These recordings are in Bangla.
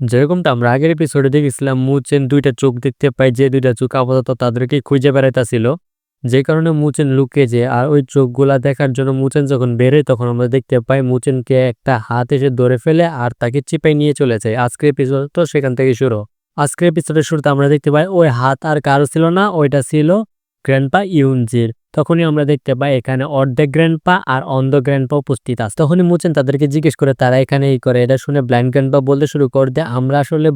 যেরকমটা আমরা আগের এপিসোডে দেখেছিলাম মুচেন ২ টা চোখ দেখতে পায়, যে ২ টা চোখ আপাতত তাদেরকে খুঁজে বেড়াইতাছিল। যে কারণে মুচেন লুকিয়ে যায়। আর ওই চোখগুলা দেখার জন্য মুচেন যখন বেরোয় তখন আমরা দেখতে পাই মুচেনকে একটা হাত এসে ধরে ফেলে আর তাকে চিপায় নিয়ে চলে যায়। আজকের এপিসোড তো সেখান থেকে শুরু। আজকের এপিসোডের শুরুতে আমরা দেখতে পাই ওই হাত আর কারো ছিল না, ওইটা ছিল গ্র্যান্ডপা ইউনজির। তখনই আমরা দেখতে পাই এখানে অর্ধেক গ্র্যান্ডপা আর অন্ধ গ্র্যান্ডপা উপস্থিত আছে। তখনই মুচেন তাদেরকে জিজ্ঞেস করে তারা এখানে এই করে। এটা শুনে ব্লাইন্ড গ্র্যান্ডপা বলতে শুরু করে দেয়, আমরা আসলে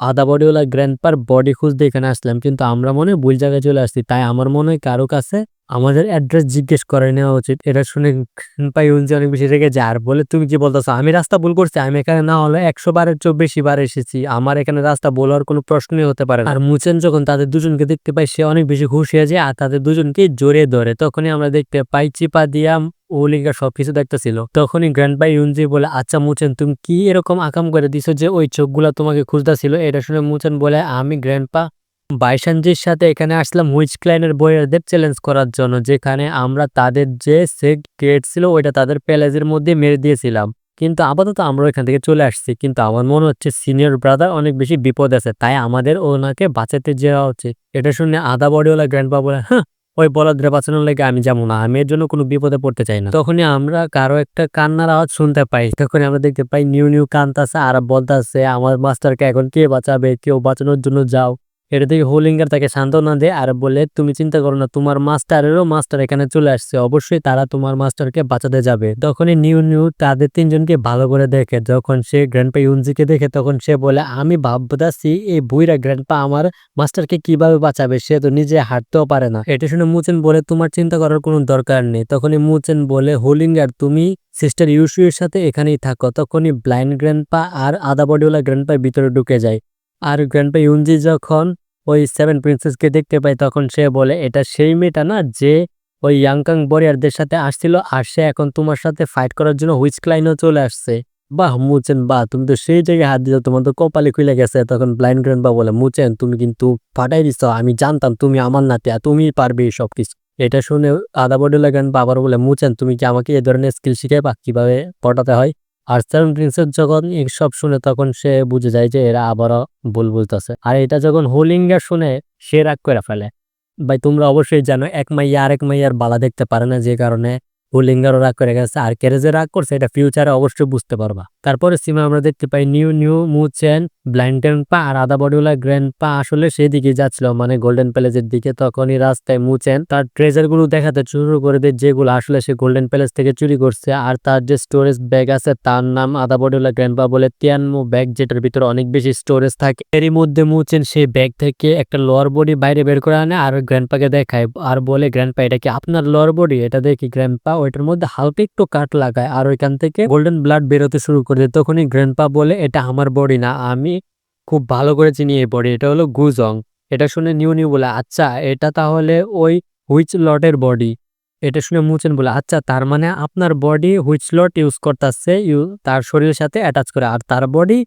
আধা বডিওয়ালা গ্র্যান্ডপার বডি খুঁজতে এখানে আসলাম, কিন্তু আমরা মনে হয় ভুল জায়গায় চলে আসছি। তাই আমার মনে হয় কারো কাছে আমাদের অ্যাড্রেস জিজ্ঞেস করে নেওয়া উচিত। এটা শুনে গ্র্যান্ডপা ইউনজি অনেক বেশি রেগে যায় আর বলে, তুমি কি বলতেছো? আমি রাস্তা ভুল করছি? আমি এখানে না হলে ১০০ বারের চেয়েও বেশি বার এসেছি। আমার এখানে রাস্তা ভুল হওয়ার কোনো প্রশ্নই হতে পারে না। আর মুচেন যখন তাদের দুজনকে দেখতে পায় সে অনেক বেশি খুশি হয়ে যায় আর তাদের দুজনকে জড়িয়ে ধরে। তখনই আমরা দেখতে পাই চিপা দিয়া ওলিঙ্গা সবকিছু দেখতেছিল। তখনই গ্র্যান্ডপা ইউনজি বলে, আচ্ছা মুচেন, তুমি কি এরকম আকাম করে দিছো যে ওই চোখগুলা তোমাকে খুঁজতেছিল? এটা শুনে মুচেন বলে, আমি গ্র্যান্ডপা বাইসানজির সাথে এখানে আসলাম হুইচ ক্লাইনের বইয়ারদের চ্যালেঞ্জ করার জন্য, যেখানে আমরা তাদের যে গেট ছিল ওইটা তাদের প্যালেজের মধ্যে মেরে দিয়েছিলাম। কিন্তু আপাতত আমরা এখান থেকে চলে আসছি, কিন্তু আমার মনে হচ্ছে সিনিয়র ব্রাদার অনেক বেশি বিপদ আছে, তাই আমাদের ওনাকে বাঁচাতে যাওয়া উচিত। এটা শুনে আধা বডিওয়ালা গ্র্যান্ডপা বলে, হ্যাঁ, ওই বলদরে বাঁচানোর লেগে আমি যাবো না, আমি এর জন্য কোনো বিপদে পড়তে চাই না। তখনই আমরা কারো একটা কান্নার আওয়াজ শুনতে পাই। তখনই আমরা দেখতে পাই নিউ নিউ কান্তাছে আর বলতাছে, আমার মাস্টারকে এখন কে বাঁচাবে? কেউ বাঁচানোর জন্য যাও। এটা থেকে হোলিঙ্গার তাকে সান্ত্বনা দেয় আর বলে, তুমি চিন্তা করো না, তোমার মাস্টার এখানে চলে আসছে, অবশ্যই তারা তোমার মাস্টারকে বাঁচাতে যাবে। তখনই নিউ নিউ তাদের তিনজনকে ভালো করে দেখে। যখন সে গ্র্যান্ডপা ইউনজিকে দেখে তখন সে বলে, আমি ভাবতাছি এই বুইরা গ্র্যান্ডপা আমার মাস্টারকে কিভাবে বাঁচাবে, সে তো নিজে হাঁটতেও পারে না। এটা শুনে মুচেন বলে, তোমার চিন্তা করার কোনো দরকার নেই। তখনই মুচেন বলে, হোলিঙ্গার তুমি সিস্টার ইউসুয়ের সাথে এখানেই থাকো। তখনই ব্লাইন্ড গ্র্যান্ডপা আর আধা বডিওয়ালা গ্র্যান্ডপা ভিতরে ঢুকে যায়। আর গ্র্যান্ডপা ইউনজি যখন ওই 7 প্রিন্সেসকে দেখতে পায় তখন সে বলে, এটা সেই মেয়েটা না যে ওই ইয়াংকাং ওয়ারিয়রদের সাথে আসছিল আর সে এখন তোমার সাথে ফাইট করার জন্য হুইচ ক্লাইনও চলে আসছে। বাহ মুচেন, বাহ, তুমি তো সেই জায়গায় হাত দিছো, তোমার তো কপালে খুলে গেছে। তখন ব্লাইন্ড গ্র্যান্ডপা বলে, মুচেন তুমি কিন্তু ফাটাই দিছো, আমি জানতাম তুমি আমার নাতি আর তুমি পারবে এই সবকিছু। এটা শুনে আধা বডিওয়ালা গ্র্যান্ডপা আবার বলে, মুচেন তুমি কি আমাকে এই ধরনের স্কিল শিখাইবা কিভাবে পটাতে হয়? আর 7 প্রিন্সেস যখন এসব শুনে তখন সে বুঝে যায় যে এরা আবারও ভুল বলতেছে। আর এটা যখন হোলিঙ্গা শুনে সে রাগ করে ফেলে। ভাই তোমরা অবশ্যই জানো এক মাইয়া আরেক মাইয়ার বালা দেখতে পারে না, যে কারণে হোলিঙ্গারও রাগ করে গেছে। আর কেরেজে রাগ করছে এটা ফিউচারে অবশ্যই বুঝতে পারবা। তারপরে সিমা আমরা দেখতে পাই নিউ নিউ মুচেন ব্লাইন্ড গ্র্যান্ডপা আর আধা বডিওয়ালা গ্র্যান্ডপা আসলে সেই দিকে যাচ্ছিল, মানে গোল্ডেন প্যালেসের দিকে। তখনই রাস্তায় মুচেন তার ট্রেজার গুলো দেখাতে শুরু করে দেয়, যেগুলো আসলে সে গোল্ডেন প্যালেস থেকে চুরি করছে। আর তার যে স্টোরেজ ব্যাগ আছে তার নাম আধা বডিওয়ালা গ্র্যান্ডপা বলে তিয়ানমো ব্যাগ, যেটার ভিতরে অনেক বেশি স্টোরেজ থাকে। এরই মধ্যে মুচেন সেই ব্যাগ থেকে একটা লোয়ার বডি বাইরে বের করে আনে আর গ্র্যান্ডপাকে দেখায় আর বলে, গ্র্যান্ডপা এটা কি আপনার লোয়ার বডি? এটা দেখি গ্র্যান্ডপা ওইটার মধ্যে হালকা একটু কাট লাগায় আর ওইখান থেকে গোল্ডেন ব্লাড বেরোতে শুরু করে দেয়। তখনই গ্র্যান্ডপা বলে, এটা আমার বডি না, আমি খুব ভালো করে চিনি এই বডি, এটা হলো গুজং। এটা শুনে নিউ নিউ বলে, আচ্ছা এটা তাহলে ওই হুইচ লটের বডি। এটা শুনে মুচেন বলে, আচ্ছা তার মানে আপনার বডি হুইচ লট ইউজ করতেছে তার শরীরের সাথে অ্যাটাচ করে আর তার বডি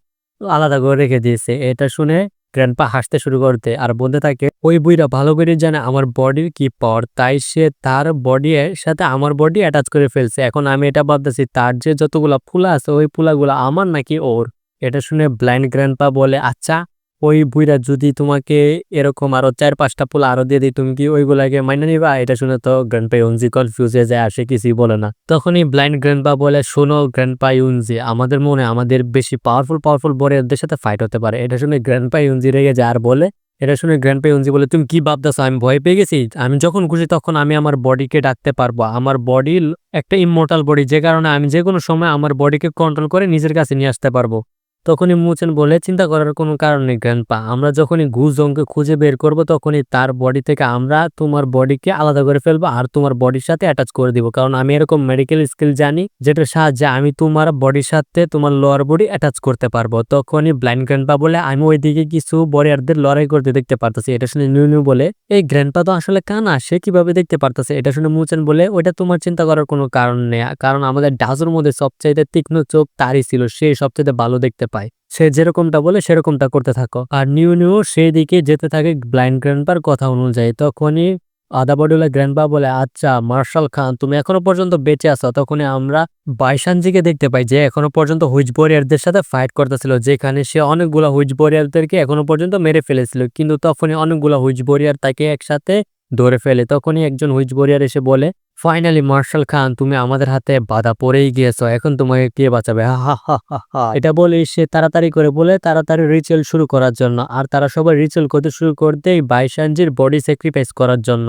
আলাদা করে রেখে দিয়েছে। এটা শুনে গ্র্যান্ডপা হাসতে শুরু করতে আর বলতে থাকে, ওই বুইরা ভালো করে জানে আমার বডির কি পাওয়ার, তাই সে তার বডি এর সাথে আমার বডি অ্যাটাচ করে ফেলছে। এখন আমি এটা ভাবতেছি তার যে যতগুলা ফুলা আছে ওই ফুলাগুলা আমার নাকি ওর। এটা শুনে ব্লাইন্ড গ্র্যান্ডপা বলে, আচ্ছা ওই বুইরা যদি তোমাকে এরকম আরো 4-5টা ফুলা আরো দিয়ে দিই, তুমি কি ওইগুলাকে মাইনা নিবা? এটা শুনে তো গ্র্যান্ডপা ইউনজি কনফিউজ হয়ে যায় আর সে কিছুই বলে না। তখনই ব্লাইন্ড গ্র্যান্ডপা বলে, শোনো গ্র্যান্ডপা ইউনজি, আমাদের মনে আমাদের বেশি পাওয়ারফুল বরিয়ারদের সাথে ফাইট হতে পারে। এটা শুনে গ্র্যান্ডপা ইউনজি রেগে যায় আর বলে, এটা শুনে গ্র্যান্ডপা ইউনজি বলে, তুমি কি ভাবতেছো আমি ভয় পেয়ে গেছি? আমি যখন খুশি তখন আমি আমার বডিকে ডাকতে পারবো। আমার বডি একটা ইমমর্টাল বডি, যে কারণে আমি যে কোনো সময় আমার বডিকে কন্ট্রোল করে নিজের কাছে নিয়ে আসতে পারবো। তখনই মুচেন বলে, চিন্তা করার কোনো কারণ নেই গ্র্যান্ডপা, আমরা যখনই গুজংকে খুঁজে বের করব তখনই তার বডি থেকে আমরা তোমার বডিকে আলাদা করে ফেলবো আর তোমার বডির সাথে অ্যাটাচ করে দিব, কারণ আমি এরকম মেডিকেল স্কিল জানি যেটার সাহায্যে আমি তোমার বডির সাথে তোমার লোয়ার বডি অ্যাটাচ করতে পারবো। তখনই ব্লাইন্ড গ্র্যান্ডপা বলে, আমি ওইদিকে কিছু বরিয়ারদের লড়াই করতে দেখতে পারতেছি। এটা শুনে নিউ নিউ বলে, এই গ্র্যান্ডপা তো আসলে কানা, সে কিভাবে দেখতে পারতেছে? এটা শুনে মুচেন বলে, ওইটা তোমার চিন্তা করার কোনো কারণ নেই, কারণ আমাদের ডাজোর মধ্যে সবচাইতে তীক্ষ্ণ চোখ তারই ছিল, সে সবচাইতে ভালো দেখতে পায়। সে যেরকমটা বলে সেরকমটা করতে থাকো। আর নিউ নিউ সেই দিকে যেতে থাকে ব্লাইন্ড গ্র্যান্ডপার কথা অনুযায়ী। তখনই আধা বডিওয়ালা গ্র্যান্ডপা বলে, "আচ্ছা মার্শাল খান তুমি এখনো পর্যন্ত বেঁচে আছো।" তখনই আমরা বাইসানজিকে দেখতে পাই যে এখনো পর্যন্ত হুইচ ওয়ারিয়রদের সাথে ফাইট করতেছিল। যেখানে সে অনেকগুলা হুইচ ওয়ারিয়রদেরকে এখনো পর্যন্ত মেরে ফেলেছিল। কিন্তু তখনই অনেকগুলা হুইচ ওয়ারিয়র তাকে একসাথে ধরে ফেলে। তখনই একজন হুইচ ওয়ারিয়র এসে বলে, "ফাইনালি মার্শাল খান তুমি আমাদের হাতে বাঁধা পড়েই গিয়েছো। এখন তোমাকে কে বাঁচাবে? হা, হা, হা, হা, হা।" এটা বলেই সে তাড়াতাড়ি করে বলে তাড়াতাড়ি রিচুয়াল শুরু করার জন্য। আর তারা সবাই রিচুয়াল করতে শুরু করতেই বাইসানজির বডি স্যাক্রিফাইস করার জন্য।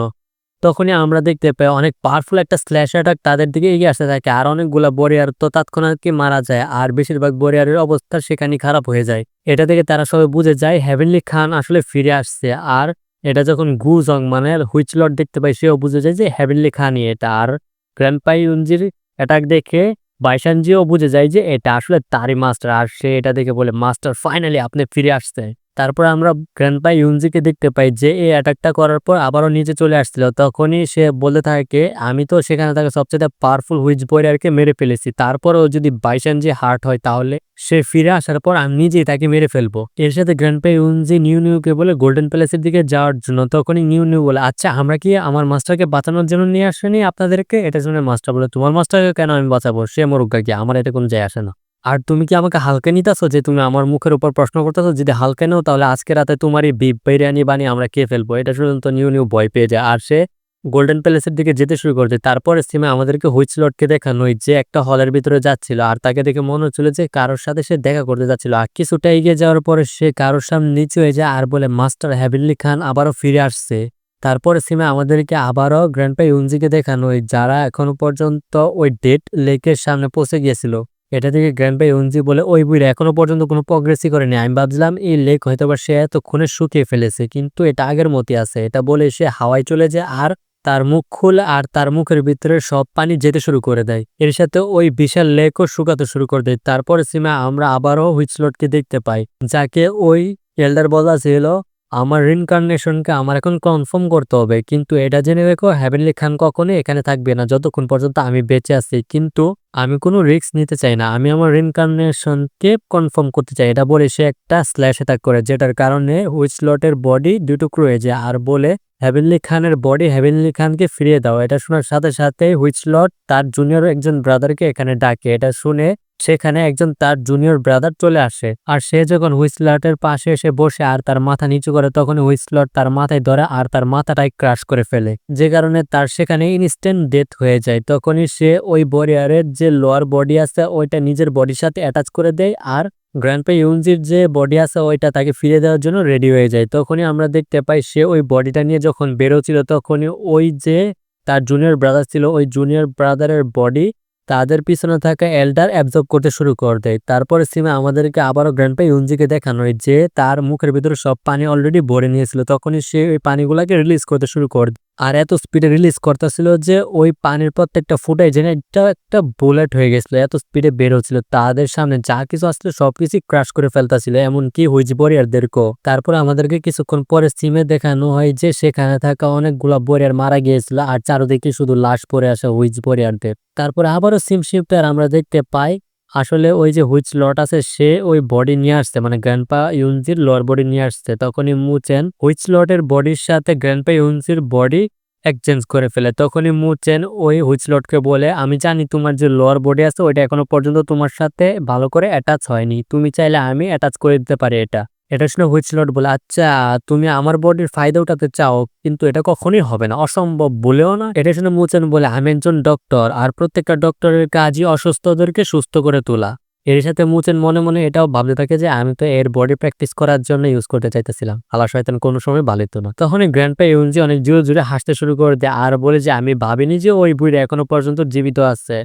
তখনই আমরা দেখতে পাই অনেক পাওয়ারফুল একটা স্ল্যাশ অ্যাটাক তাদের দিকে এগিয়ে আসতে থাকে। আর অনেকগুলা ওয়ারিয়র তো তৎক্ষণাৎই মারা যায়। আর বেশিরভাগ ওয়ারিয়রের অবস্থা সেখানেই খারাপ হয়ে যায়। এটা থেকে তারা সবাই বুঝে যায় হেভেনলি খান আসলে ফিরে আসছে। আর এটা যখন গু জং মানে হুইচ লর্ড দেখতে পাই সেও বুঝে যায় যে হেভেনলি খানই এটা। আর গ্র্যান্ডপা ইউনজির অ্যাটাক দেখে বাইসানজিও বুঝে যায় যে এটা আসলে তারই মাস্টার। আর সে এটা দেখে বলে, "মাস্টার ফাইনালি আপনি ফিরে আসছে।" তারপর আমরা গ্র্যান্ডপা ইউনজিকে দেখতে পাই যে এই অ্যাটাকটা করার পর আবারও নিচে চলে আসছিল। তখনই সে বলতে থাকে, "আমি তো সেখানে থাকা সবচেয়ে পাওয়ারফুল হুইচ ওয়ারিয়রকে মেরে ফেলেছি। তারপরেও যদি বাইসানজি হার্ট হয় তাহলে সে ফিরে আসার পর আমি নিজেই তাকে মেরে ফেলবো।" এর সাথে গ্র্যান্ডপা ইউনজি নিউ নিউকে বলে গোল্ডেন প্যালেসের দিকে যাওয়ার জন্য। তখনই নিউ নিউ বলে, "আচ্ছা আমরা কি আমার মাস্টারকে বাঁচানোর জন্য নিয়ে আসেনি আপনাদেরকে?" এটা শুনে মাস্টার বলে, "তোমার মাস্টারকে কেন আমি বাঁচাবো? সে মরুক গা গিয়া, আমার এতে কোনো যায় আসে না। আর তুমি কি আমাকে হালকা নিতেছো যে তুমি আমার মুখের উপর প্রশ্ন করতেছো? যদি হালকা নেও তাহলে আজকে রাতে তোমারই বিফ বিরিয়ানি বানিয়ে আমরা খেয়ে ফেলবো।" এটা শুনে তো নিউ নিউ ভয় পেয়ে যায়। আর সে গোল্ডেন প্যালেসের দিকে যেতে শুরু করে দেয়। তারপরে সিমে আমাদেরকে হুইচ লর্ডকে দেখানোই যে একটা হলের ভিতরে যাচ্ছিল। আর তাকে দেখে মনে হচ্ছিল যে কারোর সাথে সে দেখা করতে যাচ্ছিল। আর কিছুটা এগিয়ে যাওয়ার পরে সে কারোর সামনে নিচু হয়ে যায় আর বলে, "মাস্টার হেভেনলি খান আবারও ফিরে আসছে।" তারপরে সিমে আমাদেরকে আবারও গ্র্যান্ডপা ইউনজিকে দেখানোই যারা এখনো পর্যন্ত ওই ডেড লেকের সামনে পৌঁছে গিয়েছিল। এটা থেকে গ্র্যান্ডপা ইউনজি বলে, "ওই বুইড়া এখনো পর্যন্ত কোনো প্রগ্রেসই করেনি। আমি ভাবছিলাম এই লেক হয়তোবা সে এতক্ষণে শুকিয়ে ফেলেছে। কিন্তু এটা আগের মতই আছে।" এটা বলে সে হাওয়ায় চলে যায় আর তার মুখ খুলে আর তার মুখের ভিতরে সব পানি যেতে শুরু করে দেয়। এর সাথে ওই বিশাল লেকও শুকাতে শুরু করে দেয়। তারপরে সীমা আমরা আবারও হুইচলটকে দেখতে পাই, যাকে ওই এল্ডার বলা ছিল, "আমার রিনকার্নেশনকে আমার এখন কনফার্ম করতে হবে। কিন্তু এটা জেনে রেখো হেভেনলি খান কখনোই এখানে থাকবে না যতক্ষণ পর্যন্ত আমি বেঁচে আছি। কিন্তু আমি কোনো রিস্ক নিতে চাই না। আমি আমার রিনকার্নেশনকে কনফার্ম করতে চাই।" এটা বলে সে একটা স্ল্যাশ অ্যাটাক করে যেটার কারণে হুইচলটের বডি ২ টুকরো হয়ে যায় আর বলে, "হেভেনলি খানের বডি হেভেনলি খানকে ফিরিয়ে দাও।" এটা শোনার সাথে সাথে হুইচলট তার জুনিয়র একজন ব্রাদারকে এখানে ডাকে। এটা শুনে সেখানে একজন তার জুনিয়র ব্রাদার চলে আসে। আর সে যখন হুইসলটের পাশে এসে বসে আর তার মাথা নিচু করে তখন হুইসলট তার মাথায় ধরে আর তার মাথাটাই ক্রাশ করে ফেলে, যে কারণে তার সেখানে ইনস্ট্যান্ট ডেথ হয়ে যায়। তখনই সে ওই ওয়ারিয়রের যে লোয়ার বডি আছে ওইটা নিজের বডির সাথে অ্যাটাচ করে দেয় আর গ্র্যান্ডপা ইউনজির যে বডি আছে ওইটা তাকে ফিরে দেওয়ার জন্য রেডি হয়ে যায়। তখনই আমরা দেখতে পাই সে ওই বডিটা নিয়ে যখন বেরোচ্ছিল তখনই ওই যে তার জুনিয়র ব্রাদার ছিল ওই জুনিয়র ব্রাদারের বডি তাদের পিছনে থাকা এল্ডার অ্যাবজর্ব করতে শুরু করে দেয়। তারপরে সিমা আমাদেরকে আবারও গ্র্যান্ডপা ইউনজিকে দেখানো হয় যে তার মুখের ভিতরে সব পানি অলরেডি ভরে নিয়েছিল। তখনই সে ওই পানিগুলাকে রিলিজ করতে শুরু করে দেয়। আর এত স্পিডে রিলিজ করতেছিল যে ওই পানির প্রত্যেকটা ফুটাই যেন এটা একটা বুলেট হয়ে গেছিল, এত স্পিডে বের হচ্ছিল। তাদের সামনে যা কিছু আসলে সবকিছু ক্রাশ করে ফেলতেছিল, এমনকি হুইচ ওয়ারিয়রদেরকেও। তারপরে আমাদেরকে কিছুক্ষণ পরে সিমে দেখানো হয় যে সেখানে থাকা অনেকগুলা ওয়ারিয়র মারা গিয়েছিল আর চারদিকে শুধু লাশ পড়ে আসা হুইচ ওয়ারিয়রদের। তারপরে আবারও সিম শিফটার আমরা দেখতে পাই আসলে ওই যে হুইচ লট আছে সে ওই বডি নিয়ে আসছে, মানে গ্র্যান্ডপা ইউনজির লোয়ার বডি নিয়ে আসছে। তখনই মুচেন হুইচ লটের বডির সাথে গ্র্যান্ডপা ইউনজির বডি এক্সচেঞ্জ করে ফেলে। তখনই মুচেন ওই হুইচ লটকে বলে, "আমি জানি তোমার যে লোয়ার বডি আছে ওইটা এখনো পর্যন্ত তোমার সাথে ভালো করে অ্যাটাচ হয়নি। তুমি চাইলে আমি অ্যাটাচ করে দিতে পারি এটা।" এটা শুনে হুইচলট বলে, "আচ্ছা তুমি আমার বডির ফায়দা উঠাতে চাও, কিন্তু এটা কখনোই হবে না, অসম্ভব বলেও না।" এটা শুনে মুচেন বলে, "আমি একজন ডক্টর আর প্রত্যেকটা ডক্টরের কাজই অসুস্থদেরকে সুস্থ করে তোলা।" এর সাথে মুচেন মনে মনে এটাও ভাবতে থাকে যে আমি তো এর বডি প্র্যাকটিস করার জন্য ইউজ করতে চাইতেছিলাম, আলা শয়তান কোনো সময় ভালিত না। তখনই গ্র্যান্ডপা ইউনজি অনেক জোরে জোরে হাসতে শুরু করে দেয় আর বলে যে আমি ভাবিনি যে ওই বুড়ি এখনো পর্যন্ত জীবিত আছে।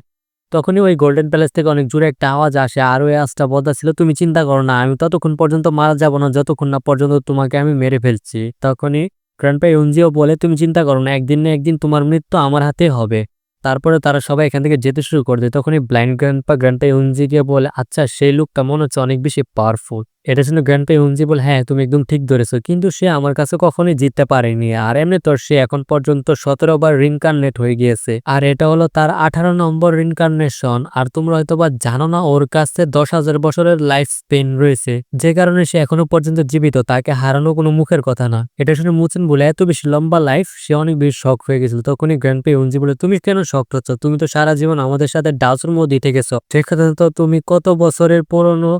তখনই ওই গোল্ডেন প্যালেস থেকে অনেক জোরে একটা আওয়াজ আসে আর ওই আওয়াজটা বলতেছিল, "তুমি চিন্তা করো না, আমি ততক্ষণ পর্যন্ত মারা যাব না যতক্ষণ না পর্যন্ত তোমাকে আমি মেরে ফেলছি।" তখনই গ্র্যান্ডপা ইউনজিও বলে, "তুমি চিন্তা করো না, একদিন না একদিন তোমার মৃত্যু আমার হাতে হবে।" তারপরে তারা সবাই এখান থেকে যেতে শুরু করে দেয়। তখনই ব্লাইন্ড গ্র্যান্ডপা গ্র্যান্ডপা ইউনজিকে বলে, "আচ্ছা সেই লোকটা মনে হচ্ছে অনেক বেশি পাওয়ারফুল। এটা শুনে গ্র্যান্ডপা ইউনজি বলে, "হ্যাঁ, তুমি একদম ঠিক ধরেছো। কিন্তু সে আমার কাছে কখনোই জিততে পারেনি। আর এমনিতেও সে এখন পর্যন্ত ১৭ বার রিইনকার্নেট হয়ে গিয়েছে। আর এটা হলো তার ১৮ নম্বর রিইনকার্নেশন। আর তোমরা হয়তোবা জানো না ওর কাছে ১০,০০০ বছরের লাইফ স্প্যান রয়েছে। যে কারণে সে এখনো পর্যন্ত জীবিত। তাকে হারানো কোনো মুখের কথা না।" এটা শুনে মুচেন বলে, "এত বেশি লম্বা লাইফ?" সে অনেক বেশি শক হয়ে গেছিল। তখনই গ্র্যান্ডপা ইউনজি বলে, "তুমি কেন শকড হচ্ছ? তুমি তো সারা জীবন আমাদের সাথে ডাউসের মধ্যেই থেকেছো। সেখানে তো তুমি কত বছরের পুরনো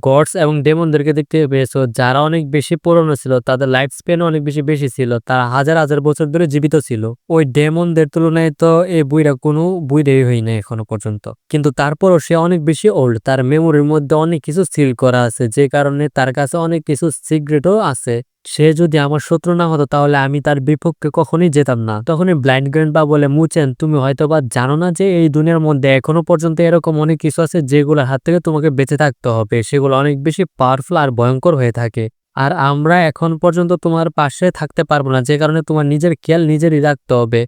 গডস এবং ডেমনদেরকে দেখতে পেয়েছো যারা অনেক বেশি পুরনো ছিল। তাদের লাইফ স্প্যানও অনেক বেশি ছিল। তারা হাজার, হাজার বছর ধরে জীবিত ছিল। ওই ডেমনদের তুলনায় তো এই বুইড়া কোনো বুইড়াই হয় নাই এখনো পর্যন্ত। কিন্তু তারপরও সে অনেক বেশি ওল্ড। তার মেমোরির মধ্যে অনেক কিছু সিল করা আছে। যে কারণে তার কাছে অনেক কিছু সিক্রেটও আছে। সে যদি আমার শত্রু না হতো তাহলে আমি তার বিপক্ষে কখনোই যেতাম না।" তখনই ব্লাইন্ড গ্র্যান্ডপা বলে, "মুচেন, তুমি হয়তোবা জানো না যে এই দুনিয়ার মধ্যে এখনো পর্যন্ত এরকম অনেক কিছু আছে যেগুলোর হাত থেকে তোমাকে বেঁচে থাকতে হবে। সেগুলো অনেক বেশি পাওয়ারফুল আর ভয়ঙ্কর হয়ে থাকে। আর আমরা এখন পর্যন্ত তোমার পাশে থাকতে পারবো না। যে কারণে তোমার নিজের খেয়াল নিজেরই রাখতে হবে।"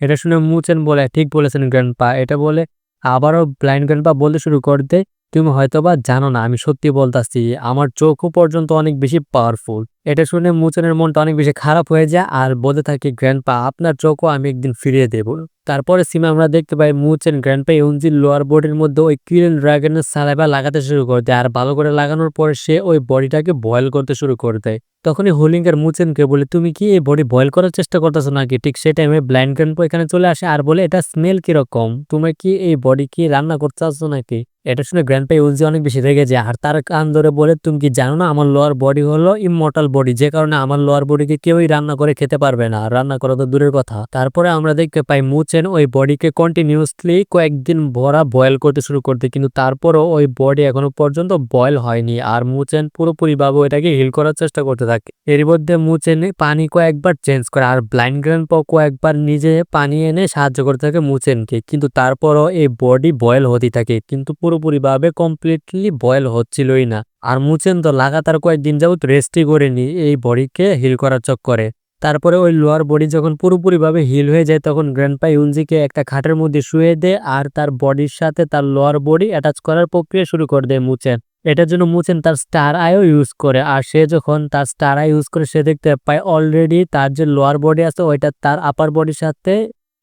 এটা শুনে মুচেন বলে, "ঠিক বলেছেন গ্র্যান্ডপা।" এটা বলে আবারও ব্লাইন্ড গ্র্যান্ডপা বলতে শুরু করে দেয়, "তুমি হয়তোবা জানো না, আমি সত্যি বলতাছি, আমার চোখও পর্যন্ত অনেক বেশি পাওয়ারফুল।" এটা শুনে মুচেনের মনটা অনেক বেশি খারাপ হয়ে যায় আর বলতে থাকে, "গ্র্যান্ডপা, আপনার চোখও আমি একদিন ফিরিয়ে দেব।" তারপরে সিমে আমরা দেখতে পাই মুচেন গ্র্যান্ডপা ইউনজির লোয়ার বডির মধ্যে ওই কিরেন ড্রাগনের সালাইভা লাগাতে শুরু করে দেয়। আর ভালো করে লাগানোর পর সে ওই বডিটাকে বয়েল করতে শুরু করে দেয়। তখনই হোলিঙ্গার মুচেনকে বলে, "তুমি কি এই বডি বয়েল করার চেষ্টা করতেছো নাকি?" ঠিক সেই টাইমে ব্লাইন্ড গ্র্যান্ডপা এখানে চলে আসে আর বলে, "এটা স্মেল কিরকম? তুমি কি এই বডি কি রান্না করতে চাচ্ছ নাকি?" এটা শুনে গ্র্যান্ডপা ইউনজি অনেক বেশি রেগে যায় আর তার কান ধরে বলে, "তুমি কি জানো না আমার লোয়ার বডি হলো ইমমর্টাল বডি। যে কারণে আমার লোয়ার বডিকে কেউই রান্না করে খেতে পারবে না। আর রান্না করা তো দূরের কথা।" তারপরে আমরা দেখতে পাই মুচেন ওই বডিকে কন্টিনিউয়াসলি কয়েকদিন ভরা বয়েল করতে শুরু করতে, কিন্তু তারপরও ওই বডি এখনো পর্যন্ত বয়েল হয়নি। আর মুচেন পুরোপুরিভাবে এটাকে হিল করার চেষ্টা করতে থাকে। এর মধ্যে মুচেন পানি কয়েকবার চেঞ্জ করে আর ব্লাইন্ড গ্র্যান্ডপা কয়েকবার নিজে পানি এনে সাহায্য করতে থাকে মুচেনকে। কিন্তু তারপরও এই বডি বয়েল হতেই থাকে, কিন্তু পুরোপুরিভাবে কমপ্লিটলি বয়েল হচ্ছিলই না। আর মুচেন তো লাগাতার কয়েকদিন যাবত রেস্টই করেনি এই বডিকে হিল করার চক্করে। তারপরে ওই লোয়ার বডি যখন পুরোপুরিভাবে হিল হয়ে যায় তখন গ্র্যান্ডপা ইউনজিকে একটা খাটের মধ্যে শুয়ে দেয় আর তার বডির সাথে তার লোয়ার বডি অ্যাটাচ করার প্রক্রিয়া শুরু করে দেয় মুচেন। এটার জন্য মুচেন তার স্টার আইও ইউজ করে। আর সে যখন তার স্টার আই ইউজ করে সে দেখতে পায় অলরেডি তার যে লোয়ার বডি আছে ওইটা তার আপার বডির সাথে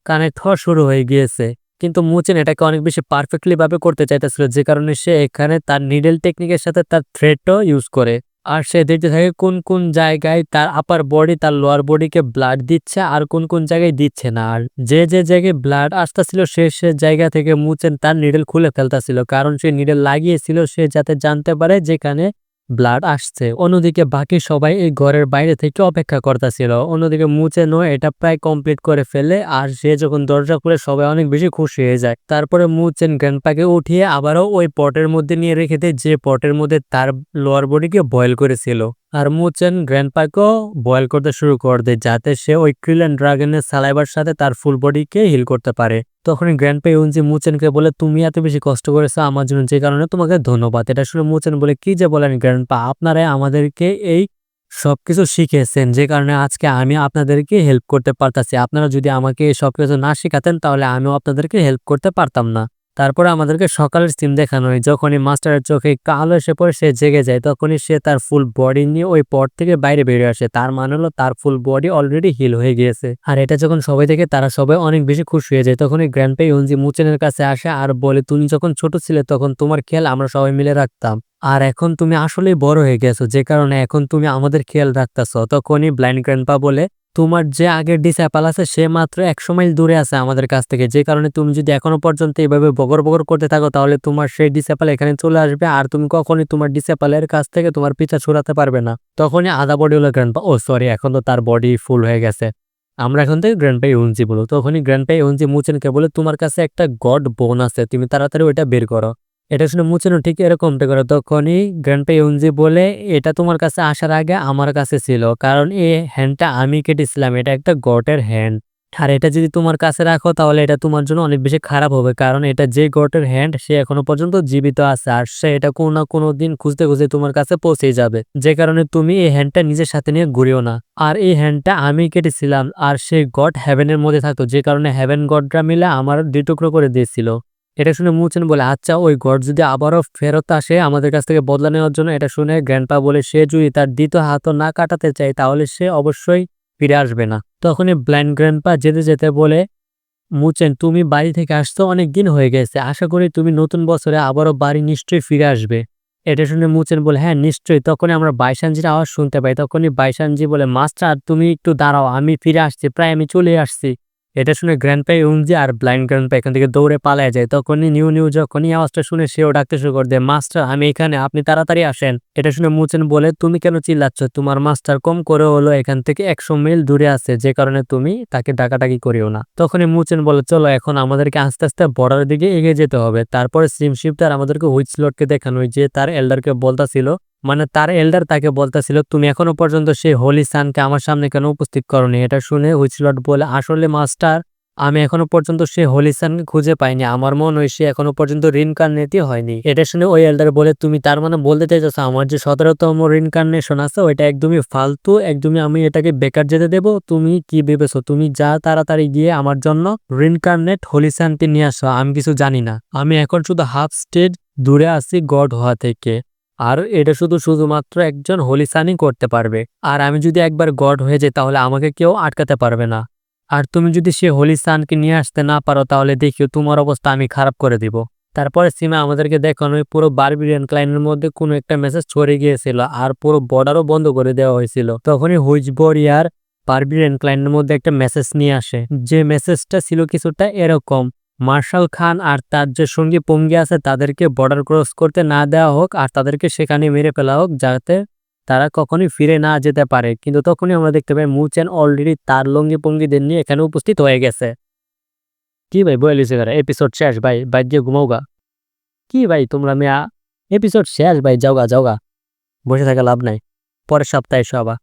কানেক্ট হওয়া শুরু হয়ে গিয়েছে। কিন্তু মুচেন এটাকে অনেক বেশি পারফেক্টলি ভাবে করতে চাইতেছিল, যে কারণে সে এখানে তার নিডল টেকনিকের সাথে তার থ্রেডও ইউজ করে। আর সে দেখতে থাকে কোন কোন জায়গায় তার আপার বডি তার লোয়ার বডিকে ব্লাড দিচ্ছে আর কোন কোন জায়গায় দিচ্ছে না। আর যে যে জায়গায় ব্লাড আসতেছিল সে জায়গা থেকে মুচেন তার নিডল খুলে ফেলতেছিল, কারণ সে নিডল লাগিয়েছিল সে যাতে জানতে পারে যেখানে ব্লাড আসছে। অন্যদিকে বাকি সবাই এই ঘরের বাইরে থেকে অপেক্ষা করতেছিল। অন্যদিকে মুচেনও এটা প্রায় কমপ্লিট করে ফেলে আর সে যখন দরজা খুলে সবাই অনেক বেশি খুশি হয়ে যায়। তারপরে মুচেন গ্র্যান্ডপাকে উঠিয়ে আবারও ওই পটের মধ্যে নিয়ে রেখে দেয় যে পটের মধ্যে তার লোয়ার বডিকে বয়েল করেছিল। আর মুচেন গ্র্যান্ডপাকেও বয়েল করতে শুরু করে দেয় যাতে সে ওই ক্রিলেন ড্রাগনের সালাইভার সাথে তার ফুল বডিকে হিল করতে পারে। তখনই গ্র্যান্ডপা ইউনজি মুচেনকে বলে, "তুমি এত বেশি কষ্ট করেছো আমার জন্য, যে কারণে তোমাকে ধন্যবাদ।" এটা শুনে মুচেন বলে, "কি যে বলেন গ্র্যান্ডপা, আপনারাই আমাদেরকে এই সবকিছু শিখিয়েছেন যে কারণে আজকে আমি আপনাদেরকে হেল্প করতে পারতাছি। আপনারা যদি আমাকে এই সবকিছু না শিখাতেন তাহলে আমিও আপনাদেরকে হেল্প করতে পারতাম না।" তারপরে আমাদেরকে সকালের সিন দেখানো হয়। যখনই মাস্টারের চোখে কালো এসে পড়ে সে জেগে যায় তখনই সে তার ফুল বডি নিয়ে ওই পট থেকে বাইরে বেরিয়ে আসে। তার মানে হলো তার ফুল বডি অলরেডি হিল হয়ে গিয়েছে। আর এটা যখন সবাই দেখে তারা সবাই অনেক বেশি খুশি হয়ে যায়। তখনই গ্র্যান্ডপা ইউনজি মুচেনের কাছে আসে আর বলে, "তুমি যখন ছোট ছিলে তখন তোমার খেয়াল আমরা সবাই মিলে রাখতাম। আর এখন তুমি আসলেই বড় হয়ে গেছো, যে কারণে এখন তুমি আমাদের খেয়াল রাখতেছো।" তখনই ব্লাইন্ড গ্র্যান্ডপা বলে, "তোমার যে আগের ডিসাইপল আছে সে মাত্র 100 মাইল দূরে আছে আমাদের কাছ থেকে, যে কারণে তুমি যদি এখনো পর্যন্ত এইভাবে বগর বগর করতে থাকো তাহলে তোমার সেই ডিসাইপল এখানে চলে আসবে আর তুমি কখনোই তোমার ডিসাইপলের কাছ থেকে তোমার পিছা ছুড়াতে পারবে না।" তখনই আধা বডি হলো গ্র্যান্ডপা, ও সরি, এখন তো তার বডি ফুল হয়ে গেছে, আমরা এখন থেকে গ্র্যান্ডপা ইউনজি বলো। তখনই গ্র্যান্ডপা ইউনজি মুচেনকে বলে, "তোমার কাছে একটা গড বোন আছে, তুমি তাড়াতাড়ি ওইটা বের করো।" এটা শুনে মুচেনও ঠিক এরকমটা করে। তখনই গ্র্যান্ডপা ইউনজি বলে, "এটা তোমার কাছে আসার আগে আমার কাছে ছিল, কারণ এই হ্যান্ডটা আমি কেটেছিলাম, এটা একটা গটের হ্যান্ড। আর এটা যদি তোমার কাছে রাখো তাহলে এটা তোমার জন্য অনেক বেশি খারাপ হবে, কারণ এটা যে গটের হ্যান্ড সে এখনো পর্যন্ত জীবিত আছে আর সে এটা কোনো না কোনো দিন খুঁজতে খুঁজতে তোমার কাছে পৌঁছেই যাবে, যে কারণে তুমি এই হ্যান্ডটা নিজের সাথে নিয়ে ঘুরিও না। আর এই হ্যান্ডটা আমি কেটেছিলাম আর সেই গড হেভেনের মধ্যে থাকতো, যে কারণে হেভেন গডরা মিলে আমার 2 টুকরো করে দিয়েছিল।" এটা শুনে মুচেন বলে, আচ্ছা ওই গড যদি আবারও ফেরত আসে আমাদের কাছ থেকে বদলা নেওয়ার জন্য। এটা শুনে গ্র্যান্ডপা বলে, সে যদি তার দ্বিতীয় হাতও না কাটাতে চায় তাহলে সে অবশ্যই ফিরে আসবে না। তখনই ব্লাইন্ড গ্র্যান্ডপা যেতে যেতে বলে, মুচেন তুমি বাড়ি থেকে আসতে অনেক দিন হয়ে গেছে, আশা করি তুমি নতুন বছরে আবারও বাড়ি নিশ্চয়ই ফিরে আসবে। এটা শুনে মুচেন বলে, হ্যাঁ নিশ্চয়ই। তখনই আমরা বাইশানজির আওয়াজ শুনতে পাই। তখনই বাইশানজি বলে, মাস্টার তুমি একটু দাঁড়াও, আমি ফিরে আসছি, প্রায় আমি চলে আসছি। এটা শুনে গ্র্যান্ডপা ইয়ুনজি আর ব্লাইন্ড গ্র্যান্ডপা এখান থেকে দৌড়ে পালায় যায়। তখনই নিউ নিউ যখনই আওয়াজটা শুনে সেও ডাকতে শুরু করে দেয়, মাস্টার আমি এখানে, আপনি তাড়াতাড়ি আসেন। এটা শুনে মুচেন বলে, তুমি কেন চিল্লাচ্ছ, তোমার মাস্টার কম করে হলো এখান থেকে 100 মাইল দূরে আছে, যে কারণে তুমি তাকে ডাকাডাকি করিও না। তখনই মুচেন বলে, চলো এখন আমাদেরকে আস্তে আস্তে বর্ডারের দিকে এগিয়ে যেতে হবে। তারপরে সিমশিফটার আমাদেরকে হুইচলটকে দেখানো যে তার এল্ডারকে বলতাছিল, মানে তার এল্ডার তাকে বলতেছিল, তুমি এখনো পর্যন্ত সেই হোলি সানকে আমার সামনে কেন উপস্থিত করনি। এটা শুনে হুইচলট বলে, আসলে মাস্টার আমি এখনো পর্যন্ত সেই হোলি সানকে খুঁজে পাইনি, আমার মনে হয় সে এখনো পর্যন্ত রিনকার্নেটই হয়নি। এটা শুনে ওই এল্ডার বলে, তুমি তার মানে বলতে চাইছো আমার যে 17তম রিনকার্নেশন আছে ওইটা একদমই ফালতু, একদমই আমি এটাকে বেকার যেতে দেব? তুমি কি ভেবেছো? তুমি যা তাড়াতাড়ি গিয়ে আমার জন্য রিনকার্নেট হোলি সানকে নিয়ে আসো, আমি কিছু জানি না, আমি এখন শুধু হাফ স্টেজ দূরে আছি গড হওয়া থেকে। আর এটা শুধুমাত্র একজন হোলি সানই করতে পারবে। আর আমি যদি একবার গড হয়ে যাই তাহলে আমাকে কেউ আটকাতে পারবে না। আর তুমি যদি সে হোলি সানকে নিয়ে আসতে না পারো তাহলে দেখিও তোমার অবস্থা আমি খারাপ করে দিব। তারপরে সিমা আমাদেরকে দেখানো পুরো বারবিরিয়ান ক্লাইনের মধ্যে কোনো একটা মেসেজ ছড়িয়ে গিয়েছিল আর পুরো বর্ডারও বন্ধ করে দেওয়া হয়েছিল। তখনই হুইচবরিয়ার বারবিরিয়ান ক্লাইনের মধ্যে একটা মেসেজ নিয়ে আসে, যে মেসেজটা ছিল কিছুটা এরকম, মার্শাল খান আর তার যে সঙ্গী পঙ্গি আছে তাদেরকে বর্ডার ক্রস করতে না দেওয়া হোক আর তাদেরকে সেখানে মেরে ফেলা হোক, যাতে তারা কখনোই ফিরে না যেতে পারে। কিন্তু তখনই আমরা দেখতে পাই মুচেন অলরেডি তার লঙ্গি পঙ্গিদের নিয়ে এখানে উপস্থিত হয়ে গেছে। কি ভাই বলিস, এপিসোড শেষ ভাই, বাইর দিয়ে ঘুমাওগা। কি ভাই তোমরা মেয়া, এপিসোড শেষ ভাই, যাওগা যাওগা, বসে থাকা লাভ নাই, পরের সপ্তাহে এসো আবার।